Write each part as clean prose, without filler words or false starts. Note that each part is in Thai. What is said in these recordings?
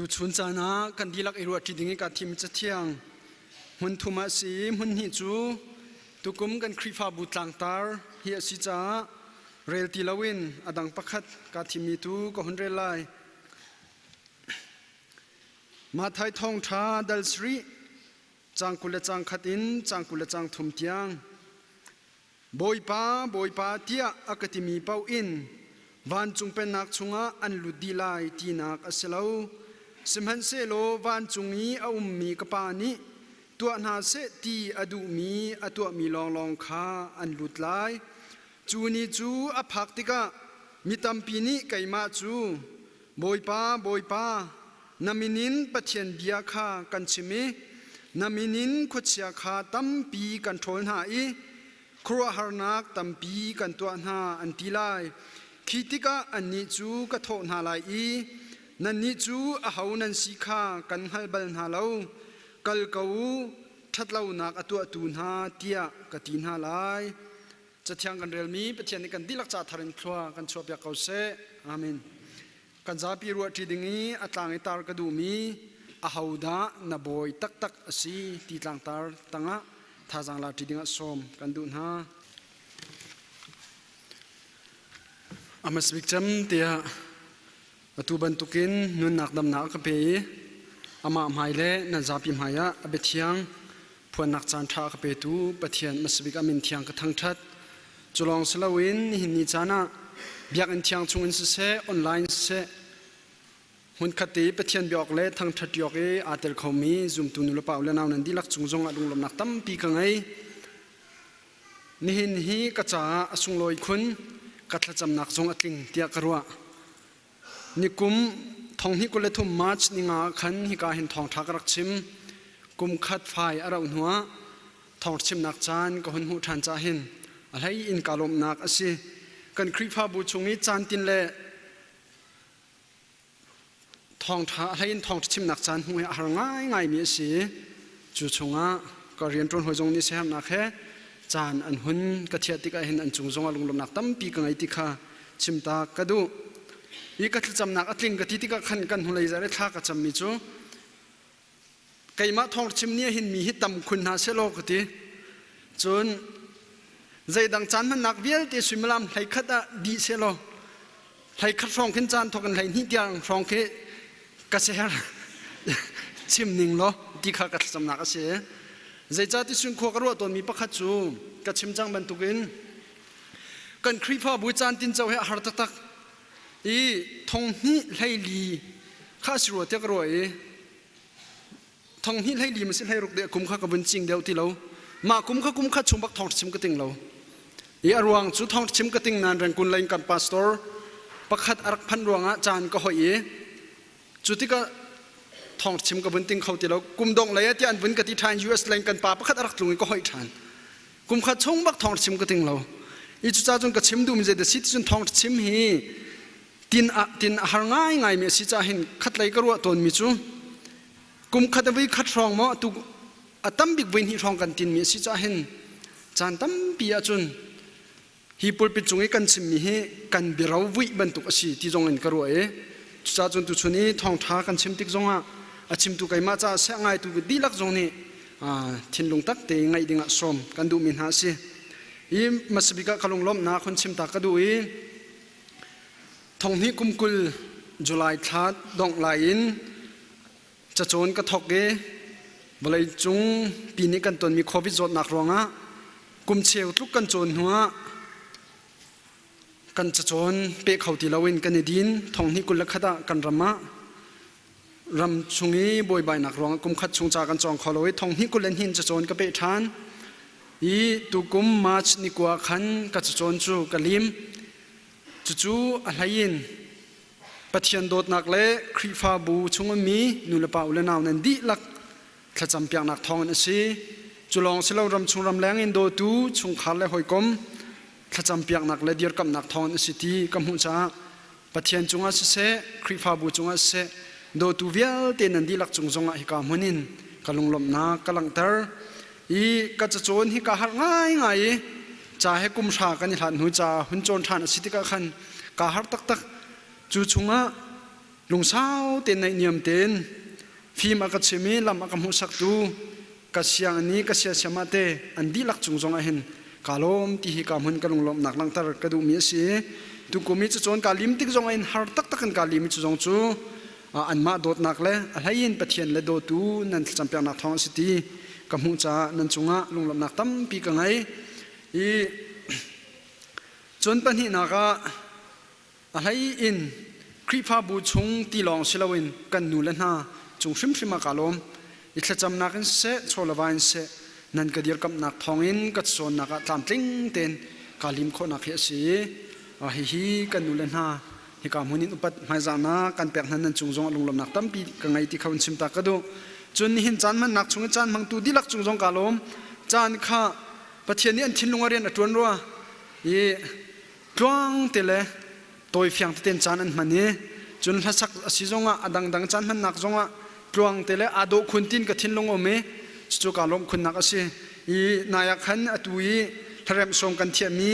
tu chun chana kan dilak iru ati dingi ka thim cha thiang hun thuma si hun hi chu tukum kan khrifa bu tlang tar hi si cha rel ti lawin adang pakhat ka thimi tu ko hun rel lai ma thai thong tha dal sri chang kula chang khatin chang kula chang thum tiang boipa tia akatimi pau in van chung pen nak chunga an ludi lai ti nak aselo simhan se lo van chungi a mi kapani tua na se ti adu mi atua mi long kha an lut lai chu ni chu a phak tika mitampi ni kaima chu boipa naminin pathian bia kha kan chimi naminin khochia kha tampi kan thol na i khruwa harnak tampi kan tua na an ti lai khitika anni chu ka tho na lai i nanni chu a haunan sikha kan halbal na lo kal kau thatlau nak atua tu na tia ka ti na lai chathyang kan relmi pathian ni kan dilak cha tharin thwa kan chopya kause amen kan zapi ru ti dingi atlang tar ka du mi a hauda na boy tak asi ti tlang tar tanga thajang la ti dinga som kan du na amas victim tia atu bantukin nun nak dam nak pe ama maile na zapi maya abethiang phuan nak chan tha ka pe tu pathian masbik amin thiang ka thang that chulong slawin hinni chana biak in thiang chungin se online se hun khati pathian biak le thang that yok e atel khomi zum tu nu la paw le naw nan dilak chungjong adung lom nak tam pi ka ngai ni hin hi ka cha asung loi khun katla cham nak jong atling tia karwa nikum thong hi kole thum march ninga khan hi ka hin thong thak rak chim kum khat phai arau nuwa thong chim nak chan ko hun hu than cha hin alhai in kalom nak asi kan khrifa bu chungi chan tin le thong tha alhai in thong chim nak chan hu har ngai mi si chu chunga ko rian tron hoi jong ni se ham na khe chan an hun ka thia tika hin an chung zonga lunglom nak tam pi ka ngai ti kha chimta kadu i ka thil cham nak atling ka ti tika khan kan hulai zare tha ka cham mi chu kaima thong chim ni hin mi hi tam khun na se lo ka ti chun zai dang chan man nak vial ti suimlam hlai khata di se lo hlai khat rong khin chan thokan hlai ni tiang rong ke ka se har chim ning lo ti kha ka cham nak ase zai cha ti sun kho ka ro ton mi pakhat chu ka chim chang ban tukin kan khrifa bu chan tin chaw he har tak i thong ni hlai li kha sro te ka ro e thong ni hlai li ma se hlai ruk de kum kha ka bun ching deu ti lo ma kum kha chum bak thong chim ka ting lo i arwang chu thong chim ka ting nan ran kun lain kan pastor pakhat arak phan ruanga chan ka hoi e chutika thong chim ka bun ting khau ti lo kum dong lai ti an bun ka ti than US lain kan pa pakhat arak tlungi ka hoi than kum kha chung bak thong chim ka ting lo i chu cha chung ka chim du mi je de sit chun thong chim hi tin har ngai mi si cha hin khat lai ka ro ton mi chu kum khat bi khat rong mo tu atam big win hi rong kan tin mi si cha hin chan tam pi a chun hi pulpit chungi kan chim mi he kan birau wi ban tu asi ti jong en ka ro e cha chun tu chuni thong tha kan chim tik zonga a chim tu kai ma cha sa ngai tu di lak jong ni thin lung tak te ngai dinga som kan du min ha si i masbika khalung lom na khon chim ta ka du i thong hi kumkul July that dong lain cha chon ka thok ge balai chung pi ni kan ton mi covid zot nak ronga kum cheu tluk kan chon huwa kan cha chon pe khauti lawin kan din thong hi kul khada kan rama ram chungi boi bai nak ronga kum khat chung cha kan chong kholoi thong hi kulen hin cha chon ka pe than i tu kum march ni kwa khan ka cha chon chu kalim chu alhain pathian dot nak le khrifa bu chunga mi nulapa ule naw nan di lak thacham piak nak thong an si chulong silo ram chung ram lang in do tu chung khal le hoi kom thacham piak nak le dir kam nak thong an si ti kam hu cha pathian chunga se khrifa bu chunga se do tu vial te nan di lak chung zonga hi ka munin kalung lom na kalang tar i ka cha chon hi ka har ngai cha he kum sha kan han hu cha hun chon than si ti ka khan ka har tak chu chunga ลุงสาวเต็นในเนียมเต็นฟิล์มอากาศมีลำอากาศมุสักตูกัสยังนี้กัสยาเสมาเตอันดีลักจุงจงอาเห็นกาลมที่ฮิกามันกลุงลมหนักลังตระกระดูมีสิตุกุมิจะจนกาลิมติกจงอาเห็นฮาร์ตักตักันกาลิมิจะจงจูอันมาโดดนักเลยอะไรยินปะเทียนเลโดตูนั่นจำเป็นนักท้องสิตีกำมุจานั่นจุงะลุงลมนักตั้มปีกังไงอีจนปัญหานักอะไรอินครีฟ้าบูชงตีลองสิลาวินกันนูเลน่าจงชิมมากาลมอิทธิจำนักเสโชลวานเสนั่นก็เดียร์กับนักทองอินกัดโซนนักตามติ้งเต็นกาลิมโคนักเฮสีฮิกันนูเลน่าฮิกามุนินอุปัตไม่จานากันเปียกนั้นจงจงลุงลมนักตั้มปีกังไงที่เขาชิมตากระดูจนหินจานมันนักชงจานมังตูดีลักจงจงกาลมจานข้าประเทศนี้อันทิ้งลงเรียนอัตวนรัวยี่กลางเตเลตัวเฟียงเต็นจานอันมันนี้จนทัศน์สิจงอ่ะดังจานมันนักจงอ่ะกลางเตเลอาโดคุณตินกับทิ้งลงอเมจุกาลมคุณนักสิอีนายขันอตุยทะเลมส่งกันเทียมี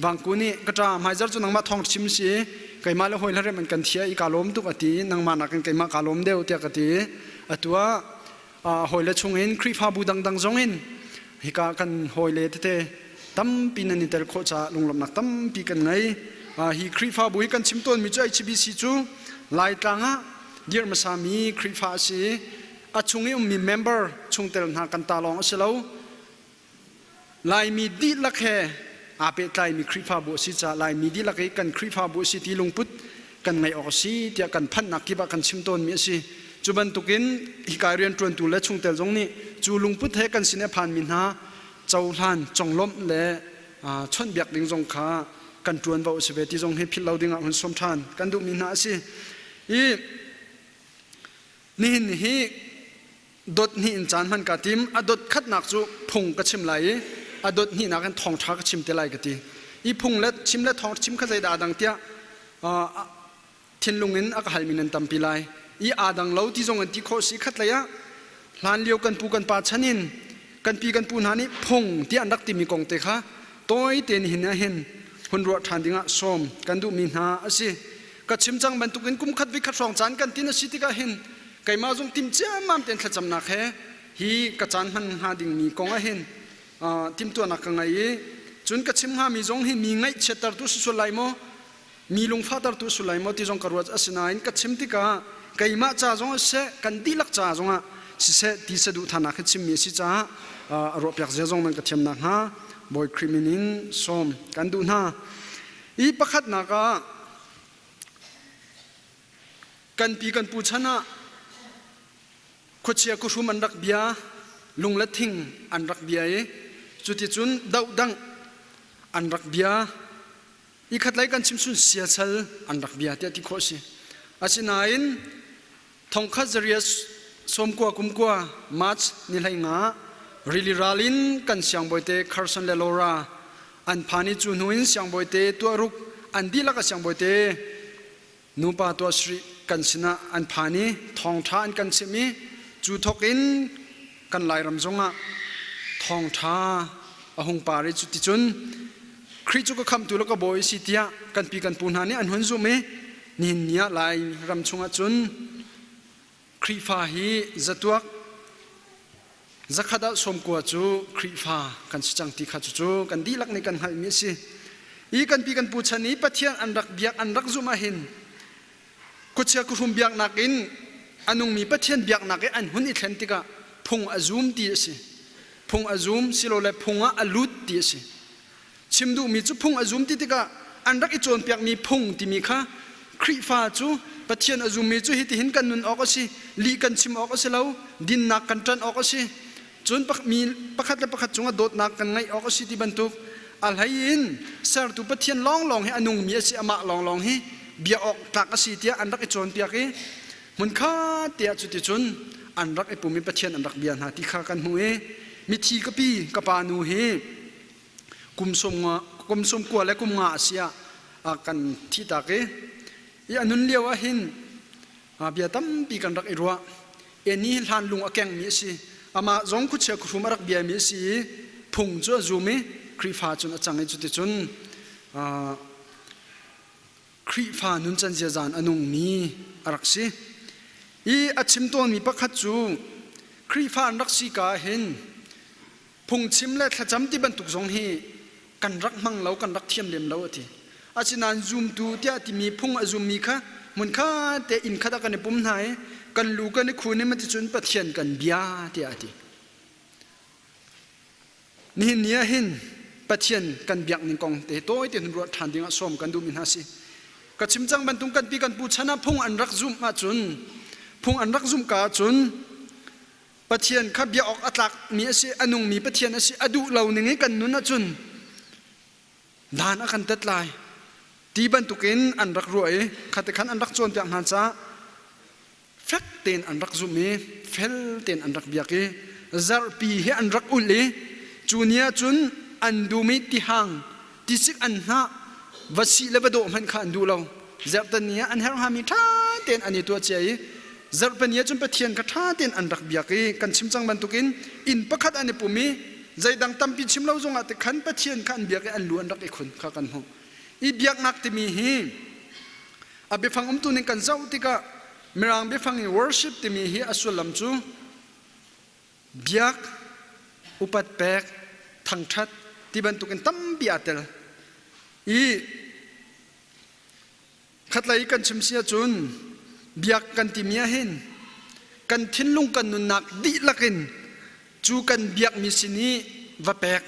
บางกูนี่ก็จะหมายจัดจนนังมาทองชิมสิไก่มาแล้วหอยทะเลมันกันเทียอีกาลมตุกอตีนังมานักกันไก่มากาลมเดียวเตียกตีอตัวหอยละชงเห็นครีฟ้าบูดังจงเห็นฮิกากันหอยเลเตตั้มปีนันนิเตลโคจาลุงลมนักตั้มปีกันไงฮีครีฟ้าบุยกันชิมต้นมิจฉาชีบิสิจูลายต่างะเดียร์มาสามีครีฟ้าสิชงเอมีเมมเบอร์ชงเตลนากันตาลองเสลาลายมีดีลักแห่เป็ดลายมีครีฟ้าบุสิจ้าลายมีดีลักแห่กันครีฟ้าบุสิที่ลุงพุทธกันไม่ออกสิเดียกันพันนักกิบกันชิมต้นมีสิจูบันตุกินฮิการเรียนตรวนตุและชงเตลจงนี้จูลุงพุทธให้กันสินเนพันมินหาเจ้าท่านจงล้มและชนเบียกดิงจงขากันตรวนบ่าวสิเวติจงให้พิลเราดิงอันสมทานกันดูมินหาสินี่ดดนี่อินจานมันกะติมอดดขัดนักจูพงกะชิมไหลอดดนี่นักกันทองทักชิมเตไหลกะติพงและชิมและทองชิมขจายดาดังเตียทินลุงอินอักหัลมินันตัมปิไลอาดังเล่าที่จงอันที่โคสิขัดเลยลานเลี้ยวกันปูกันปาชันินกันปีกันปูนานี่พงที่อันดักติมีกองเตค่ะตัวเต็นหินเห็นคนรัวทานดิ่งะส้มกันดูมินหาสิกัดชิมจังบรรทุกินกุมขัดวิคัดสองจานกันที่นสิติกาเห็นไก่มาจงติมเจ้ามันเต็นขจำนักเหฮีกัดจานมันหาดิ่งมีกองเห็นติมตัวนักไงจุนกัดชิมหามีจงเห็นมีไงเชตร์ตุสุไลโมมีลุงฟ้าตร์ตุสุไลโมที่จงกรวดอสินายกัดชิมติกาไก่มาจ้าจงเสกันดีลักจ้าจงสิเสที่สะดุทานักชิมมีสิจ้ารบอยากเจจงมันกัดชิมนักฮะบอยคริมินินส้มกันดูนะประคัดนักกันปีกันปูชนะขดเชียกุชุมันรักเบียลุงละทิ้งอันรักเบียจุดที่จุนดาวดังอันรักเบียขัดไล่กันชิมสุนเสียเซลอันรักเบียเดียที่โคสิอาศินัยทองคัจเรียสส้มกัวกุมกัวมัชนิลัยงาริลิราลินกันเสียงบอยเตคาร์สันเลโลราอันพานิจูนุอินเสียงบอยเตตัวรุกอันดีลักเสียงบอยเตนูปาตัวสรีกันสินะอันพานิทองท้าอันกันสิมีจูทกินกันลายรำจงะทองท้าอหงปาริจุติจุนคริจุกคำตุลกบอยสิเตียกันปีกันปูนานี่อันหุนซุเมนินเนียลายรำจงะจุนครีฟาฮีจัตวกจักขดาสมกัวจูครีฟ้ากันจังติขัดจูกันดีลักในกันหายมิสิกันปีกันปูชนีปะเทียนอันรักเบียกอันรักจุมาหินกุเชียกุรุมเบียกนักอินอันุงมีปะเทียนเบียกนักอันหุนอิทเลนติกะพงอาซุมตีสิพงอาซุมสิโลเลพงอาลุดตีสิชิมดูมีจูพงอาซุมตีติกะอันรักอิจวนเบียกมีพงที่มีค่ะครีฟ้าจูปะเทียนอาซุมมีจูฮิติหินกันนุนออกสิลีกันชิมออกสิแล้วดินนักกันจันออกสิจนมีประคัดและประคัดจงโดดนักกันไงออกสิที่บรรทุกอะไรอินสารตุปะเทียนลองให้อนุงมีสิอามาลองให้เบียออกตักสิเตียอันรักไอโจนเปียกมันข้าเตียจุดที่จนอันรักไอปุ่มมีปะเทียนอันรักเบียนหาที่ข้ากันหูมีทีกปีกปานูเฮกุมสมกัวและกุมงาเสียกันที่ตากอันนุนเลียวหินเบียตั้มปีกันรักไอรัวนี่ลานลุงอแกงมีสิอามาจงคุเชคุมารักเบียมีสิพงจ้าจูมีครีฟ้าจุนจังไอจุดที่จนครีฟ้านุนจันเจจานอนุงมี รักสิอีอัชิมต้นมีประคัดจูครีฟ้ารักสิกาเห็นพุงชิมและขจำที่บรรทุกสงฮีกันรักมั่งเล่ากันรักเทียมเลียมเล่าทีอาชินันซูมตูเตียที่มีพุงอซูมมีค่ะมันข้าแต่อินข้าตะกันในปุ่มไหนกันลูกันในคูนี่มันจะจนปะเทียนกันเบียเตียทีนี่เนี้ยเห็นปะเทียนกันเบียกนิกองแต่โต้เตียนรัวทันดิ่งส้มกันดูมินหาสิกัชิมจังบรรทุกกันปีกันปูชนะพุงอันรักซูมมาจนพุงอันรักซูมกาจนปะเทียนขับเบียออกอัตลักมีสิอนุงมีปะเทียนสิอดุเหล่านี้กันนุนจนดานอากันตัดลายที่บรรทุกินอันรักรวยขัดขันอันรักจวนเปียกหันซาเฟกเต็นอันรักซุมีเฟลเต็นอันรักเบียกีซาร์ปีเฮอันรักอุลีจูเนียจุนอันดูมิติหังที่สิกอันหะวัชิเลบโดมันขันดูเราเจ็บตันเนี้ยอันเฮรหามิท่าเต็นอันนี้ตัวเจียซาร์ปันเนี้ยจุนปะเทียนกระท่าเต็นอันรักเบียกีกันชิมจังบรรทุกินอินประคัดอันนี้ปุ่มีใจดังตั้มปิชิมเราจงอัตขันปะเทียนขันเบียกีอันล้วนรักไอ้คนข้ากันหงอีเบียกนักที่มีฮีอาเบฟังตัวนี้กันเจ้าที่ก็มีรังเบฟังใน worship ที่มีฮีอสุลัมจูเบียกอุปัตแปกทั้งชัดที่บรรทุกกันตั้มเบียเตลอีขัดไหลกันชิมเสียจุนเบียกกันที่มีเห็นกันทิ้งลงกันนุนักดีละกันจูกันเบียกมีสินีวะแปก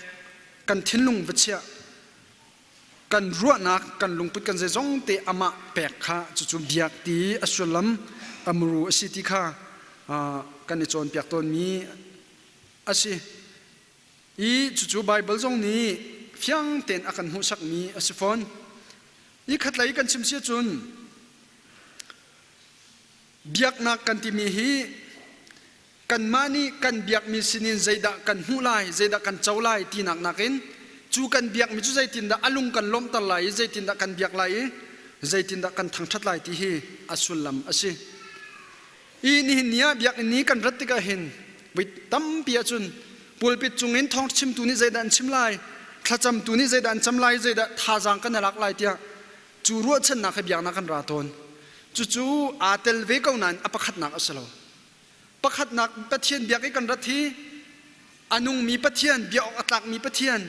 กันทิ้งลงวัชเชียกันรัวนักกันลงพุทธกันเจงเตอมาแปกข้าจู่ๆเบียกตีอสุลัมอมรูสิติข้ากันในโจนเปียกต้นมีอาศิอีจู่ๆไบเบิลจงนี้เฟียงเต็นอากันหูสักมีอาศิฟอนอีขัดไหลกันชิมเสียจุนเบียกนักกันที่มีฮีกันมานี่กันเบียกมีสินินใจดะกันหูไลใจดะกันเจ้าไลตีนักนักินจูกันเบียกมิจูใจตินดาอลุงกันล้มตะไหลใจตินดากันเบียกไหลใจตินดากันทั้งชัดไหลที่ฮีอสุลัมอาศิอีนี่เนียเบียกนี้กันรัตติกาเห็นวิตั้มเปียจุนปุลปิดจุงเห็นทองชิมตัวนี้ใจดันชิมไลขจำตัวนี้ใจดันจำไลใจดันท่าจังกันนักไลเตียจูรัวเช่นนักเบียกนักกันราตนจู่ๆอาเตลเวก้านั้นอปขัดนักอสโลปขัดนักปะเทียนเบียกกันรัตทีอนุงมีปะเทียนเบียกอัตลักมีปะเทียน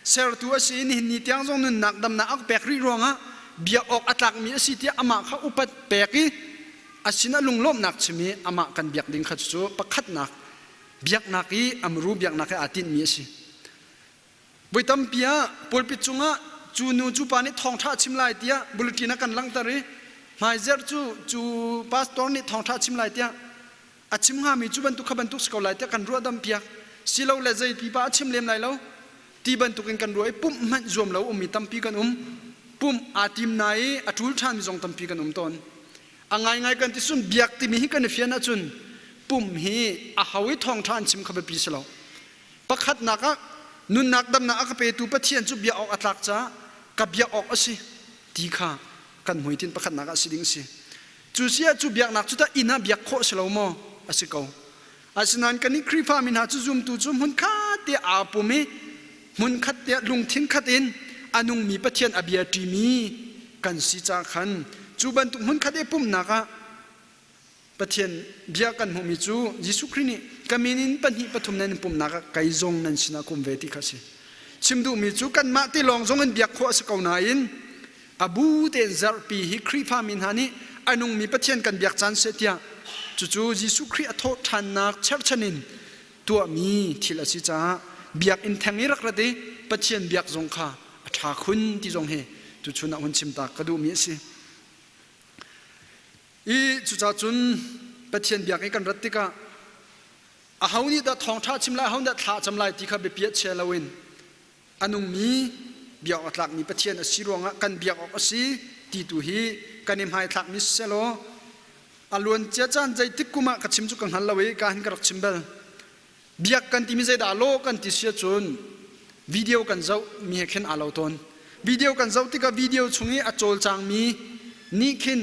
เซลตัวสีนี่นี่ที่ยังทรงนึกนักดำนักแปกรีรองอ่ะเบียออกอัตลักมีสิที่อามาเขาอุปแปกีอาศินะลุงล้มนักใช่ไหมอามากันเบียกดิ้งขัดจู่ประคัดนักเบียกนักอีอมรูเบียกนักอาทิตย์มีสิบุยตั้มเปียปุลปิจุงอ่ะจูนูจูปานี่ทองท่าชิมลายเตียบุลกีนักกันลังตารีหมายเจอจูพาสตอร์นี่ทองท่าชิมลายเตียอาชิมหามีจูบันตุขบันตุสกอลลายเตียกันรัวดัมเปียสิเราเลใจปีป้าชิมเลี้ยมลายเราที่บรรทุกกันรวยปุ่มมันรวมแล้วมีตั้มปีกันปุ่มอาทิมไหนอาทุลชานมีจงตั้มปีกันตอนอ่างไงกันที่สุนเบียกที่มีกันเฟียนจุนปุ่มฮีอาหาวิทองชานชิมขับปีเสลาประคัดนักนุนนักดำนักเปตูปะเทียนจุเบียออกอัตลักจ้ากับเบียออกสิตีข้ากันหวยทินประคัดนักสิดิ้งสิจูเสียจุเบียนักจุดอินาเบียโคเสลามอสิเกาอาศินันกันนี่ครีฟ้ามินหาจุจุมตูจุมหุ่นข้าเตียอาปุ่มมุนขัดเตะลุงทิ้งขัดเองอนุงมีปะเทียนอเบียตีมีกันสิจาขันจูบันตุมุนขัดเอปุ่มนักปะเทียนเบียกันหูมีจูยิสุครินีกามินินปัญหิปฐุมนันปุ่มนักไกจงนันสินาคุมเวทีขัดสิชิมดูมีจูกันมาที่ลองจงเงินเบียขวสกาวนาอินอบูเตนซาร์ปีฮิครีฟามินฮานีอนุงมีปะเทียนกันเบียจันเสตียจูยิสุคริอโททันนักเชิดชนินตัวมีทิลสิจาเบียกอินแทงนี้รักระดีปะเชียนเบียกจงข้าชาคุณที่จงเฮจุชุนหุ่นชิมตากระดูมีสิอีจุจ่าจุนปะเชียนเบียกให้กันรัตติกาอาหาวนี่ดาทองท่าชิมลายหาวนี่ท่าจำลายที่ข้าไปเปียเชลวินอนุมีเบียกอัตลักมีปะเชียนอสิรวงกันเบียกออกอสิตีตุฮีกันนิมหายทักมิเซโลอลวนเจ้าจันใจติกุมะกัดชิมจุกังหันละเวการกระชิมเบลเบียกกันที่มีใจด่าโลกันที่เสียจนวิดีโอกันเจ้ามีให้เข็นอาลาวตนวิดีโอกันเจ้าที่กับวิดีโอช่วงนี้อโจลจางมีนี่ขิน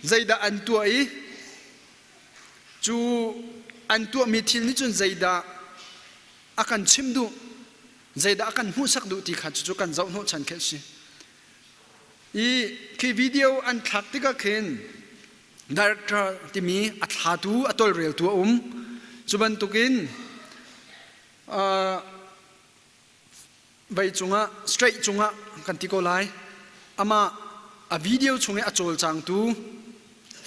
ใจด่าอันตัวอีจูอันตัวมีทิลนี่จนใจด่าอาการชิมดูใจด่าอาการหูสักดูที่ขัดจูกันเจ้าโน้ชันแค่สิอีคือวิดีโออันทักที่ก็เข็น director ที่มีอัฐาตูอัตโตเรียลตัวจุบันตุกินใบจุงะ straight จุงะกันติโกไลอามาวิดีโอจุงะอโจลจังตู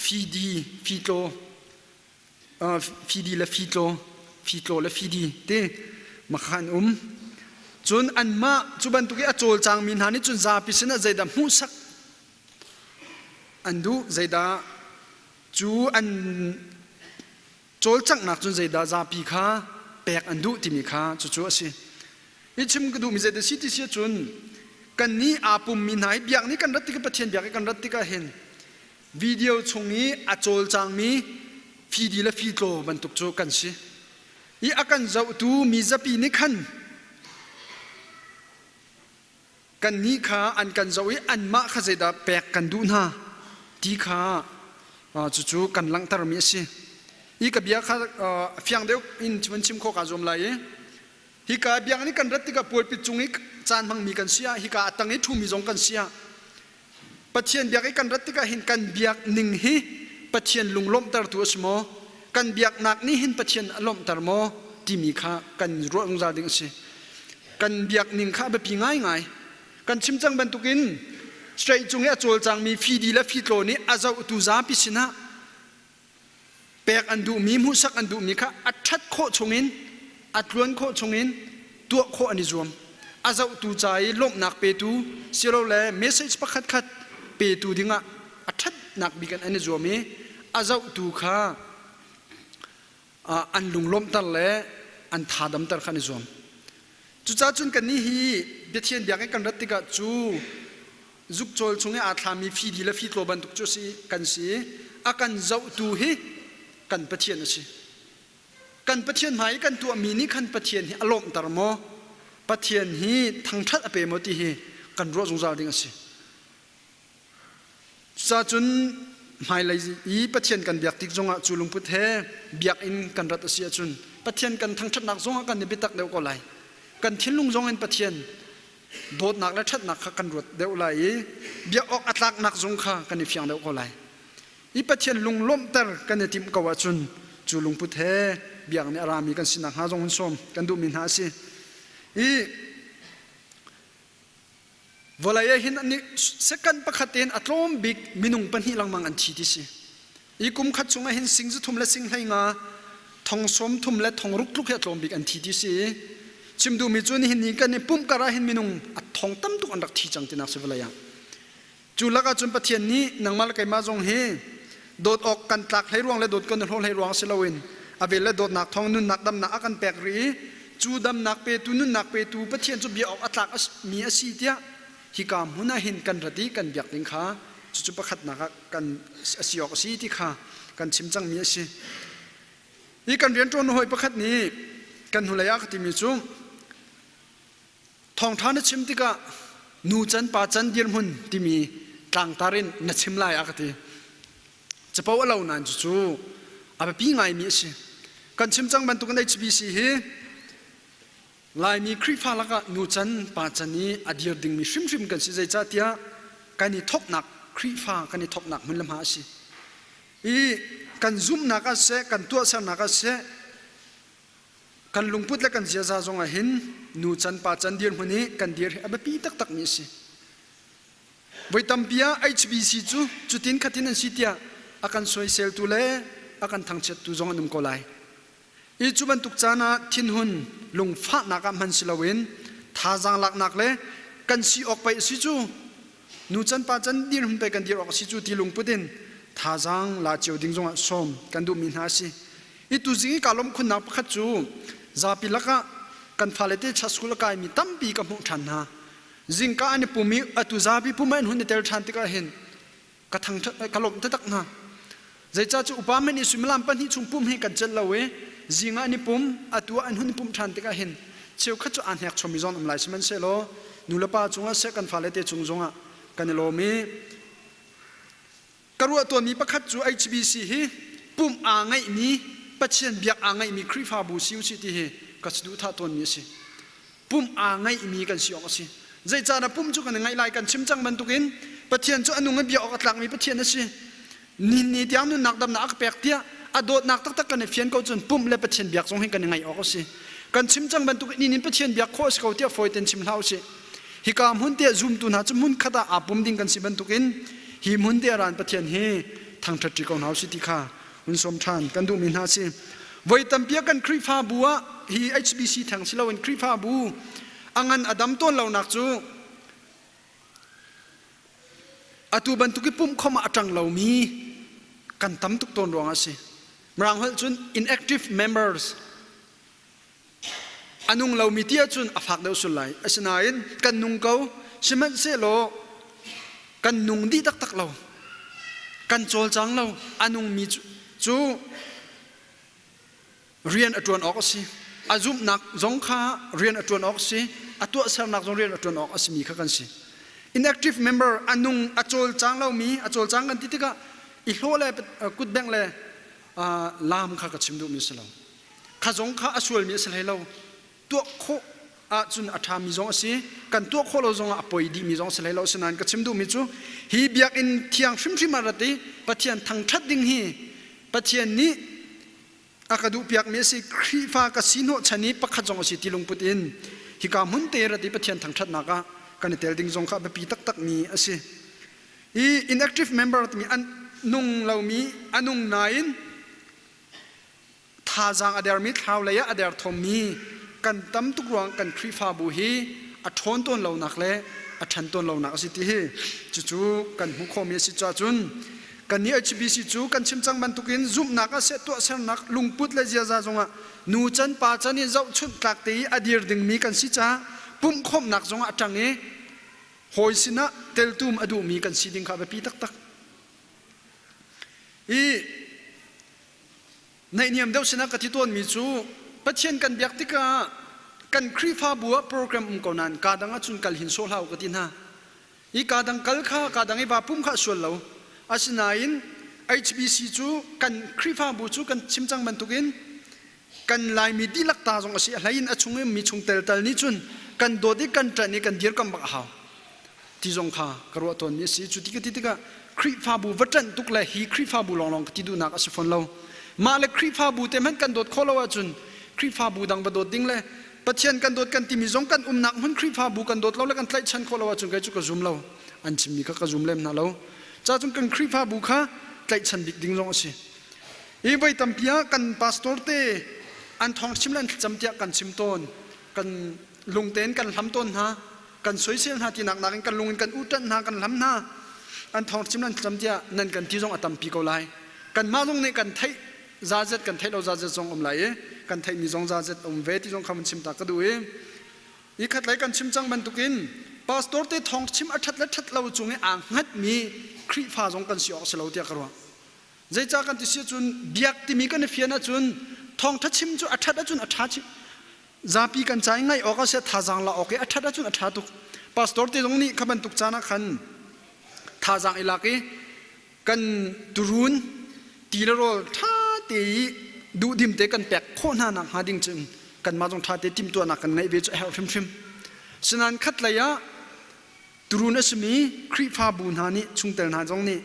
ฟีโตฟีดีและฟีโตและฟีดีเตมาขันจนอันมาจุบันตุกิอโจลจังมินหานิจุนซาปิสนะใจดำมุสักอันดูใจดาจูอันโจลจังนักจุนใจดาซาปีขาแปกอันดูที่มีขาจู่ๆสิอีชิมกระดูมีใจดาสิที่เสียจุนกันนี้อาปุ่มมินหายเบียกนี้กันรัตติกปะเทียนเบียกกันรัตติกเห็นวิดีโอชงนี้อโจลจังมีฟีดีและฟีโตบรรทุกโจกันสิอีอากันเจ้าตูมีจะปีนิคันกันนี้ขาอันกันเจ้าอีอันมาขจัยดาแปกกันดูนะที่ขาจู่ๆกันลังตารมีสิอีกับเบียขาเฟียงเดียวอินมันชิมโคกาจอมไหลฮิกาเบียงนี้กันรัตติกปวดปิดจุงอีจานมังมีกันเสียฮิกาตั้งนี้ทุ่มมีจงกันเสียปะเทียนเบียกกันรัตติกหินกันเบียกหนึ่งฮิปะเทียนลุงล้มตารตัวสมอกันเบียกหนักนี้หินปะเทียนล้มตารมอที่มีขากันรวดลงจาดิ่งสิกันเบียกหนึ่งขาแบบง่ายกันชิมจังบรรทุกินสเตรจุงอโจลจังมีฟีดีและฟีโตนี้อาจจะตุซาปิสินะแปกอันดูมีมุสักอันดูมีค่ะอัดชัดโคชงอินอัดล้วนโคชงอินตัวโคอันนี้รวมอาจจะตุใจลมหนักเปตูเสียเราเลยเมสเซจประคัดเปตูดิ่งอัดชัดหนักบีกันอันนี้รวมมีอาจจะตุค่ะอันลุงลมตันเลยอันทาดำตันขันนี้รวมจุจ้าจุนกันนี่ฮีเบียเทียนเบียกกันรัตติกาจูจุกโจลชงอาทามีฟีดีและฟีโตบันทุกจุสีกันสีอากันเจ้าตูฮีกันปะเทียนสิกันปะเทียนหมายกันตัวมีนี่กันปะเทียนฮีอารมณ์ตารมอปะเทียนฮีทั้งทัดอเปมติฮีกันรัวจงจาดิ่งสิจ้าจุนหมายเลยอีปะเทียนกันเบียกติกจงจูลุงพุทธเฮเบียกอินกันรัตเสียจุนปะเทียนกันทั้งทัดนักจงกันเนบิตักเดียวก็ไหลกันทิ้งลุงจงเงินปะเทียนโดดหนักและชัดหนักกันรวดเดียวไหลเบียออกอัตลักหนักจงข้ากันในเฟียงเดียวก็ไหลอีปะเทียนลุงล้มเตอร์กันในทีมกวาจุนจูลุงพุทธเฮเบียงในอารามีกันสินักหาจงหุ่นสมกันดูมินหาสิอีวลายหินอันนี้สักกันประคัตเองอัตลมบิกมินุงปันหิลังมังอันทีดิสิอีกุมขัดจงหินสิงจุทุ่มและสิงไหงาทองสมทุ่มและทองรุกลุกอัตลมบิกอันทีดิสิชิมดูมีจุนหินนี้กันในปุ่มกระไรหินมินุงอัดทองตั้มตุกอันรักที่จังตินักสิวลายจุลักจุนปะเทียนนี้นางมาลกัยมาจงเฮโดดออกกันตักให้ร่วงและโดดกันโหให้ร่วงเสลวินอเวลและโดดหนักทองนุ่นหนักดำหนักกันแปกรีจูดำหนักเปตูนุ่นหนักเปตูปะเทียนจุบเบียออกอัตลักมีอาศีเตียฮิกามหุนาหินกันระดีกันเบียกติงขาจุประคัดหนักกันอาศีออกอาศีที่ขากันชิมจังมีอาศีอีกันเรียนจนหอยประคัดนี้กันหุลายาคติมีจุทองทานชิมติกะนูจันปาจันเดียร์มุนที่มีต่างตารินนัชิมลายอากติจะเป่าเรานานจู่อาไปปีไงมีสิกันชิมจังบรรทุกันได้ชีวิตสิลายมีคริฟ้าละก็นูจันปาจันนี้อดีตดิ่งมีฟิมกันสิใจจ้าเตียกันนี่ทบหนักคริฟ้ากันนี่ทบหนักมันลำหาสิอีกันซุ่มนักเสกันตัวเสนักเสกันลุงพุทธและกันเสียซาจงหินนูจันปาจันเดียร์มันนี้กันเดียร์อาไปปีตักมีสิไว้ตั้มเปียHBCจุดทิ้งขัดทิ้งนั่นสิเตียอาการสวยเซลตุเล่อาการทางเช็ดตุจงอันนุ่มโกไลอีจุบันตุกจานาทิ้งหุ่นลุงฟ้านักมันสิลาวินท่าจังหลักนักเล่กันสีออกไปสิจูนูจันปาจันเดียร์หุ่นไปกันเดียร์ออกสิจูที่ลุงพุทธินท่าจังลาเจียวดิ้งจงอันสมกันดูมินหาสิอีตุจิงกาลมคุณนับขัดจูซาปิลักกันฟาเลเตชัสกุลกายมีตั้มปีกับมุทันฮะจิงกาอันปุ่มีอตุซาบิปุ่มอันหุ่นเตอร์ชันติกาเห็นกระทั่งกาลมตะตักนะใจจ้าจูอุปาเมนิสุมลามปันที่ชุมปุ่มให้กันเจลละเวจิงอันปุ่มอตัวอันหุ่นปุ่มชันติกาเห็นเชี่ยวขัดจูอันแหกชมิจอนอันไหลสมันเซโลนูเลปาจงอาเสกันฟาเลเตจงจงอ่ะกันโลมีกระรัวตัวนี้ประคัดจูHBCฮีปุ่มอ่างไงมีปัจเจียนเบียกอ่างไงมีคริฟาบูซิวสิที่เฮกัสดูท่าตัวนี้สิปุ่มอ่างไงมีกันสิออกสิใจจ้านะปุ่มจุกันไงไล่กันชิมจังบรรทุกินปัจเจียนจูอันนุ่งเบียออกหลังมีปัจเจียนนะสิ นี่ที่อันนู้นนักดำนักเปียกเตี้ยอดนักตักกันในเฟียนเขาจนปุ่มเล็บเชียนเบียกส่งให้กันยังไงออกสิกันชิมจังบรรทุกนี่เชียนเบียกโคสเขาเตี้ยฟอยเต็นชิมเท้าสิฮิกามหุ่นเตี้ยซูมตุนหาจมุนขดาอาปุ่มดิ้งกันสิบรรทุกินฮิมุนเตี้ยรานเชียนเฮทางทัดจิกองเท้าสิติค่ะหุ่นสมทานกันดูมินหาสิวัยตั้มเปียกันครีฟ้าบัวฮี HBC ทางสิเราเป็นครีฟ้าบัวอังันอดัมต้นเราหนักจูอตูบรรทุกปุ่มเข้ามาจังเรามีกันตั้มทุกต้นรวงสิมรังหัวจุน inactive members อันนุ่งเรามีเตี้ยจุนอฟักเดาสุดไหลอาศัยกันนุ่งเขาชิมันเสโลกันนุ่งดีตักเรากันโจลจังเราอันนุ่งมีจูเรียนอัตวนออกสิอาจุมนักจงข้าเรียนอัตวนออกสิอัตัวเสานักจงเรียนอัตวนออกสิมีข้ากันสิ inactive member อันนุ่งอัจโจลจังเรามีอัจโจลจังกันที่ที่ก็อีกโลเลยกุดแบงเลยลามข้ากับชิมดูมีสลาวข้าจงข้าอสุลมีสลายเราตัวโคจุนอัฐามีจงสิกันตัวโคเราจงอปอยดีมีจงสลายเราสนานกับชิมดูมีจูฮีเบียกอินเทียงฟิมมาระติปัจเจียนทางทัดดิ้งฮีปัจเจียนนี้อากาดูเปียกมีสิครีฟ้ากับสิโนชนิดปักขจงสิติลงปุตินฮิกามุนเตระติปัจเจียนทางทัดนักกันเตลดิ้งจงข้าไปปีตักมีสิอี inactive member มีอันนุ่งเรามีอันนุ่งนายท่าจางอเดียร์มิท้าวเลยอเดียร์ทอมมีกันตั้มตุกรวงกันครีฟ้าบุฮีอัทอนต้นเราหนักเลยอัทันต้นเราหนักสิที่จู่ๆกันหุกโคมีสิจ้าจุนกันนี้ HBC จู่กันชิมจังบรรทุกินซุ่มหนักเสตัวเส้นหนักลุงพุทธเลยเจ้าจงอ่ะนูจันป่าจันนี่เจ้าชุดกลักตีอดีร์ดึงมีกันสิจ้าปุ่มคมหนักจงอ่ะจังนี้หอยสินะเตลตุมอดูมีกันสิดิ่งข้าไปปีตักอีในเนียมเดาชนะกติต้นมีจูปัจเจียนกันเบียกติกากันครีฟ้าบัวโปรแกรมก่อนนั้นการดังจุนกัลหินโซลาวกตินะอีการดังกัลข้าการดังอีบาปุ่มข้าส่วนเราอาศัยนั้น HBC จูกันครีฟ้าบัวจูกันชิมจังบรรทุกินกันลายมีดีลักตาจงอาศัยลายอินอชงมีชงเตลตัลนี้จุนกันโดดิกันจันนี่กันเดียร์กันบักหาวที่จงข้ากระวตัวนี้สิจุดที่กติกาครีฟ้าบัววัจันตุกเลยฮีครีฟ้าบัวลองกติดูนักอาศัยฝนเรามาเลยครีฟ้าบูเต็มหันกันโดดโคลาวจุนครีฟ้าบูดังบดโดดดิ้งเลยปัจเจียนกันโดดกันที่มีจงกันนักมันครีฟ้าบูกันโดดเราแล้วกันไล่ชันโคลาวจุนไกจุกกระซุมเราอันชิมีก็กระซุมเล่มนะเราจ้าจุนกันครีฟ้าบูค่ะไล่ชันดิกดิ้งจงสิอีไว้ตั้มพิยากันพาสตอร์เตอันทองชิมเล่นจำเตียกันชิมต้นกันลุงเต้นกันลำต้นฮะกันสวยเสียนฮะที่หนักหนักกันลุงกันอุตันฮะกันลำหน้าอันทองชิมเล่นจำเตียนั่นกันที่จงอัตตั้มปีเกาไลกันมาตรงนี้กันไทยซาเจตกันไทยเราซาเจตจงไหลกันไทยมีจงซาเจตเวทีจงคำชิมตากระดูอีขัดไหลกันชิมจังบรรทุกินพาสตอร์เตทองชิมอัดและชัดเราจงอ่างหัดมีครีฟ้าจงกันเสียออกเสลาเตียกระวใจจากกันที่เสียจุนเบียกที่มีกันเฟียนจุนทองทัดชิมจุนอัดทัดจุนอัดทัดชิจาปีกันใจง่ายออกเสียท่าจางละออกอัดทัดจุนอัดทัดตุกพาสตอร์เตตรงนี้ขบันตุกจานักขันท่าจางอิลักกันตุรุนตีละโรท่าตีดูดิมเตกันแปกโคหน้าหนักหาดิ่งจึงกันมาตรงท่าเตติมตัวหนักกันไงเวจเฮลฟิมฉะนั้นคัดเลยะตุรุนสมีครีฟ้าบุญหานี่ชุงเตลนาจงนี่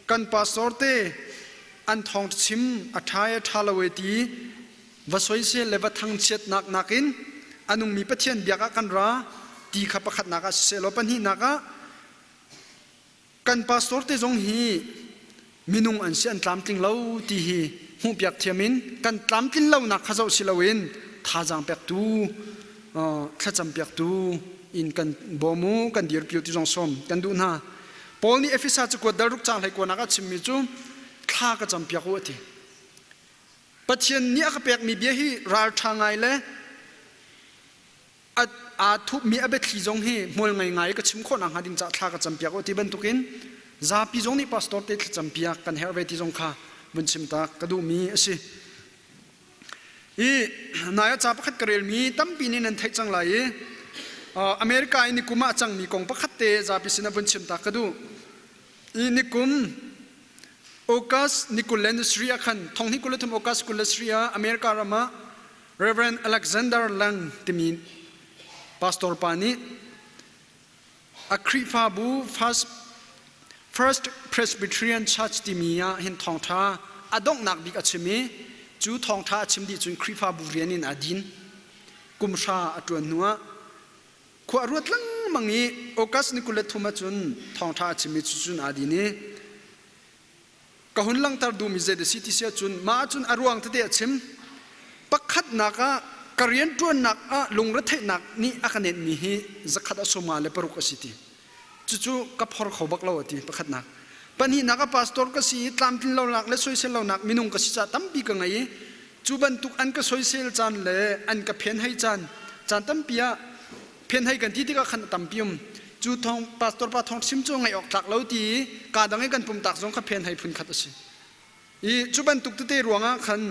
กันพาสอร์เตอันทองชิมอัฐายทาลเวตีวสวยเสเลวทังเช็ดนักอินอันนุ่งมีปัจเจียนเบียกกันราตีขับประคัดนักเสลปันฮีนักกันพาสอร์เตจงฮีมินุงอันเสียนตามติงเล่าตีฮีหูเปียกเทียมินกันตามติงเล่านักข้าเจ้าสิลาวินท่าจางเปียกตูข้าจำเปียกตูอินกันบ่มูกันเดียร์พิวที่จงสมกันดูนะพอนี้เอฟิซาจะกวดดารุกจางให้กวนักชิมมิจูข้าก็จำเปียกวัวทีปัจเจียนนี้ก็เปียกมีเบี้ยฮีราชางไงเลยอาทุบมีอเบทีจงฮีมวยไงก็ชิมคนอ่างหาดินจะข้าก็จำเปียกวัวที่บรรทุกินซาปีจงนี้พาสตอร์เตที่จำเปียกกันเฮร์เวที่จงข้าบนชิมตากระดูมีสิอีนายจ่าประคัดกระเรลมีตั้มปีนี้นั่นไทยจังไรอเมริกาอินิกุมาจังมีกองประคัดเตจ่าพิสินาบนชิมตากระดูอินิกุมโอกัสนิโคลันสเรียขันทองนิโคลันโอกัสกุลสเรียอเมริการามาเรเวนอเล็กซานเดอร์ลังที่มีพาสตอร์ปานีอัครีฟาบู First Presbyterian Church ที่มีเห็นทองท้าอดงนักบิกชิมีจูทองท้าชิมดีจุนคริฟ้าบุเรียนินอดินกุมชาอจวนนัวขวารวดลังมังนี้โอกัสนิคุเลทุมาจุนทองท้าชิมีจุนอดินีกหุ่นลังตาดูมิเจเดสิติเสียจุนมาจุนอรวงทะเดชิมปักขัดนักกเรียนจวนนักลงรัฐนักนี่อาการเนมีฮีจะขัดสมาเลปรุกสิติจู่ๆกับพอร์เขาบักเล่าติปักขัดนักปัญหานักพาสตอร์ก็สิตามที่เราหลักและช่วยเซลเราหนักมินุงก็สิจะตั้มปีกังไงจูบันทุกอันก็ช่วยเซลจานเล่อันก็เพียนให้จานตั้มปีอะเพียนให้กันที่ก็ขันตั้มปีจูทองพาสตอร์พาทองชิมจงไงออกตักเล่าตีการดังให้กันปุ่มตักจงก็เพียนให้พุ่นขัดสิอีจูบันทุกที่รวงอ่ะขัน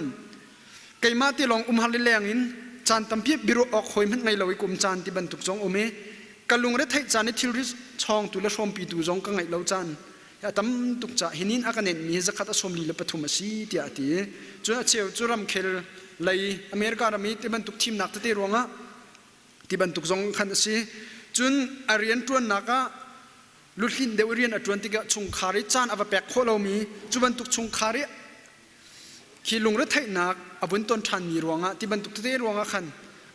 ไก่มาที่ลองหันเลี้ยงอินจานตั้มปีบิโรออกหอยมันไงเราไอ้กุมจานที่บันทุกจงเมกะลุงเรทให้จานในทิลริสช่องตุลชมปีตุจงก็ไงเราจานตั้มตุกจ่าหินินอาการเนมีจะขัดสมลีและปฐมสีที่อาทิจนเชียวจุรำเคลเลยอเมริกาเรามีที่บันทุกทีมนักที่รวงอ่ะที่บันทุกจงขันสิจนอาเรียนจวนนักลุลินเดวเรียนจวนที่ก็ชงคาริจานอวแปกโคเรามีจุบันทุกชงคาริขีลุงเรทให้นักอบุญต้นชันมีรวงอ่ะที่บันทุกที่รวงอ่ะขัน